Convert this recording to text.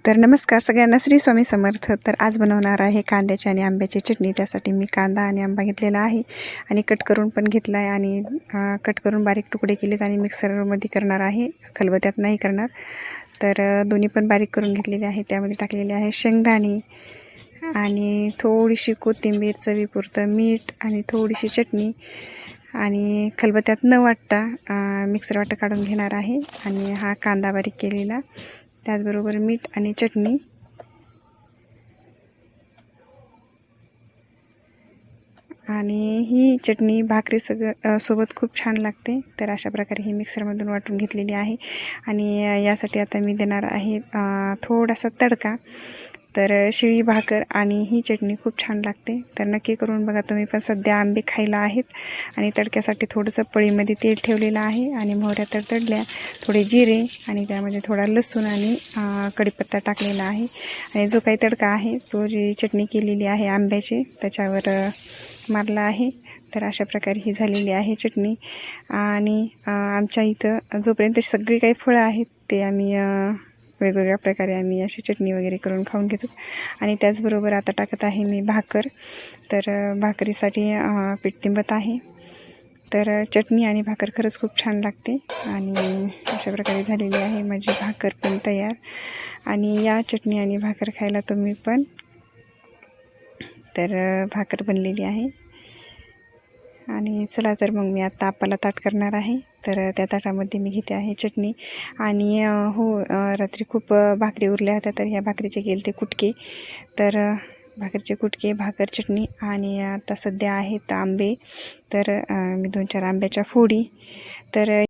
तर नमस्कार सगळ्यांना, श्री स्वामी समर्थ. तर आज बनवणार आहे कांद्याची आणि आंब्याची चटणी. त्यासाठी मी कांदा आणि आंबा घेतलेला आहे आणि कट करून पण घेतला आहे आणि कट करून बारीक तुकडे केलेत आणि मिक्सरमध्ये करणार आहे, खलबत्त्यात नाही करणार. तर दोन्ही पण बारीक करून घेतलेले आहे. त्यामध्ये टाकलेले आहे शेंगदाणे आणि थोडीशी कोथिंबीर, चवीपुरतं मीठ आणि थोडीशी चटणी. आणि खलबत्त्यात न वाटता मिक्सर वाटं काढून घेणार आहे. आणि हा कांदा बारीक केलेला, त्याचबरोबर मीठ आणि चटणी. आणि ही चटणी भाकरी सोबत खूप छान लागते. तर अशा प्रकारे ही मिक्सरमधून वाटून घेतलेली आहे. आणि यासाठी आता मी देणार आहे थोडासा तडका. तर शिळी भाकर आणि ही चटणी खूप छान लागते. तर नक्की करून बघा तुम्ही पण. सध्या आंबे खायला आहेत आणि तडक्यासाठी थोडंसं पळीमध्ये तेल ठेवलेलं आहे आणि मोहऱ्या तडतडल्या, थोडे जिरे आणि त्यामध्ये थोडा लसूण आणि कढीपत्ता टाकलेला आहे. आणि जो काही तडका आहे तो जी चटणी केलेली आहे आंब्याची त्याच्यावर मारला आहे. तर अशा प्रकारे ही झालेली आहे चटणी. आणि आमच्या इथं जोपर्यंत सगळी काही फळं आहेत ते आम्ही वेगवेगळ्या प्रकारे आम्ही अशी चटणी वगैरे करून खाऊन घेतो. आणि त्याचबरोबर आता टाकत आहे मी भाकर. तर भाकरीसाठी पीठ तिंबत आहे. तर चटणी आणि भाकर खरंच खूप छान लागते. आणि अशा प्रकारे झालेली आहे माझी भाकर पण तयार. आणि या चटणी आणि भाकर खायला तुम्ही पण. तर भाकर बनलेली आहे. आणि चला तर मग मी आता आप्पाला ताट करणार आहे. तर त्या ताटामध्ये मी घेते आहे चटणी. आणि रात्री खूप भाकरी उरल्या होत्या, तर ह्या भाकरीचे केले ते कुटके. तर भाकरीचे कुटके, भाकर, चटणी. आणि आता सध्या आहेत आंबे. तर मी 2-4 आंब्याच्या फोडी. तर